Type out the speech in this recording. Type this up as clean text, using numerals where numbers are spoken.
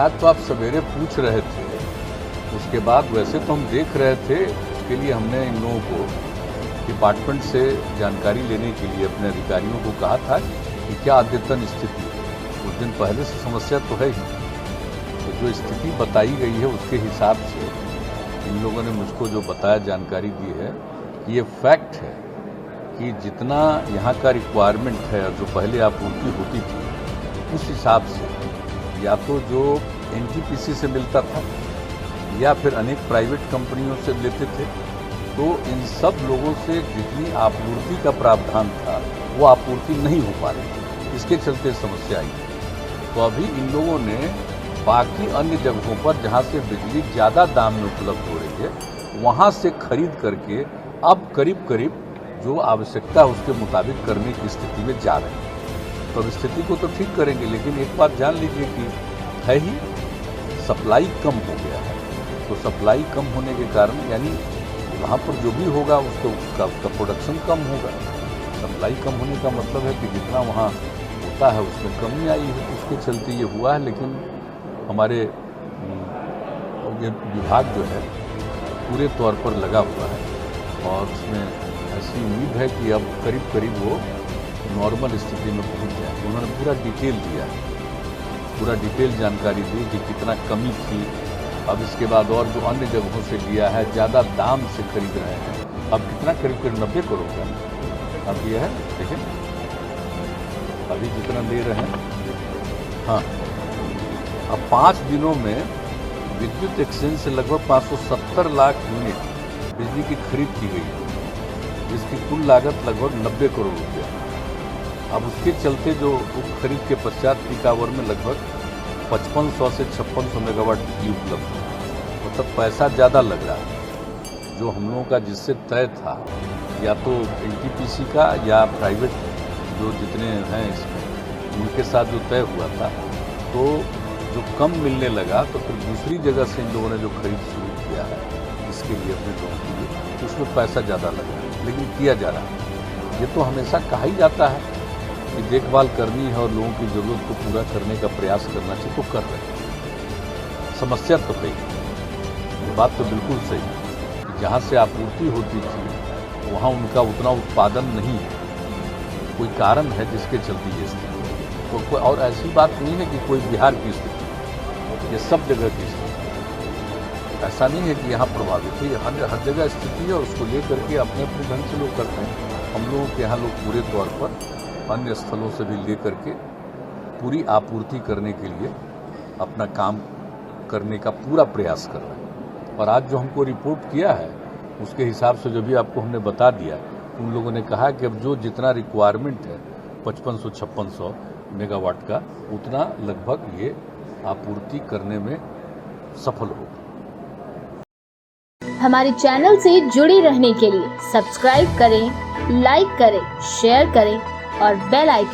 आज तो आप सवेरे पूछ रहे थे, उसके बाद वैसे तो हम देख रहे थे, उसके लिए हमने इन लोगों को डिपार्टमेंट से जानकारी लेने के लिए अपने अधिकारियों को कहा था कि क्या अद्यतन स्थिति है। कुछ दिन पहले से समस्या तो है ही, तो जो स्थिति बताई गई है उसके हिसाब से इन लोगों ने मुझको जो बताया, जानकारी दी है कि ये फैक्ट है कि जितना यहाँ का रिक्वायरमेंट है और जो पहले आपूर्ति होती थी उस हिसाब से या तो जो एनटीपीसी से मिलता था या फिर अनेक प्राइवेट कंपनियों से लेते थे, तो इन सब लोगों से जितनी आपूर्ति का प्रावधान था वो आपूर्ति नहीं हो पा रही थी। इसके चलते समस्या आई। तो अभी इन लोगों ने बाकी अन्य जगहों पर जहाँ से बिजली ज़्यादा दाम में उपलब्ध हो रही है वहाँ से खरीद करके अब करीब करीब जो आवश्यकता है उसके मुताबिक करने की स्थिति में जा रहे हैं। तो अब स्थिति को तो ठीक करेंगे, लेकिन एक बात जान लीजिए कि है ही सप्लाई कम हो गया है। तो सप्लाई कम होने के कारण यानी वहाँ पर जो भी होगा उसका प्रोडक्शन कम होगा। सप्लाई कम होने का मतलब है कि जितना वहाँ होता है उसमें कमी आई है, उसके चलते ये हुआ है। लेकिन हमारे विभाग जो है पूरे तौर पर लगा हुआ है और उसमें ऐसी उम्मीद है कि अब करीब करीब वो नॉर्मल स्थिति में पहुंच जाए। उन्होंने पूरा डिटेल दिया, पूरा डिटेल जानकारी दी कि कितना कमी थी। अब इसके बाद और जो अन्य जगहों से लिया है ज़्यादा दाम से खरीद रहे हैं, अब कितना करीब करीब 90 करोड़ का अब ये है। देखिए अभी जितना ले रहे हैं, हाँ अब 5 दिनों में विद्युत एक्सचेंज से लगभग 570 लाख यूनिट बिजली की खरीद की गई है, जिसकी कुल लागत लगभग 90 करोड़ रुपया। अब उसके चलते जो खरीद के पश्चात पीक आवर में लगभग 5500 से 5600 मेगावाट बिजली उपलब्ध है। मतलब पैसा ज़्यादा लग रहा है। जो हम लोगों का जिससे तय था या तो एनटीपीसी का या प्राइवेट जो जितने हैं इसमें उनके साथ जो तय हुआ था, तो जो कम मिलने लगा तो फिर दूसरी जगह से इन लोगों ने जो खरीद शुरू किया है इसके लिए अपने लोगों के लिए, तो उसमें पैसा ज़्यादा लग रहा है, लेकिन किया जा रहा है। ये तो हमेशा कहा ही जाता है कि देखभाल करनी है और लोगों की ज़रूरत को पूरा करने का प्रयास करना चाहिए, तो कर रहे हैं। समस्या तो है, ये बात तो बिल्कुल सही है कि जहाँ से आपूर्ति होती थी वहाँ उनका उतना उत्पादन नहीं है, कोई कारण है जिसके चलते ये स्थिति। तो कोई और ऐसी बात नहीं है कि कोई बिहार की स्थिति, ये सब जगह की स्थिति। ऐसा नहीं है कि यहाँ प्रभावित है, हर जगह स्थिति है और उसको लेकर के अपने अपने ढंग से लोग करते हैं। हम लोगों के यहाँ लोग पूरे तौर पर अन्य स्थलों से भी ले करके पूरी आपूर्ति करने के लिए अपना काम करने का पूरा प्रयास कर रहे हैं। और आज जो हमको रिपोर्ट किया है उसके हिसाब से जो भी आपको हमने बता दिया, उन लोगों ने कहा कि अब जो जितना रिक्वायरमेंट है 5500-5600 मेगावाट का, उतना लगभग ये आपूर्ति करने में सफल होगा। हमारे चैनल से जुड़े रहने के लिए सब्सक्राइब करें, लाइक करें, शेयर करें और बेल आइकन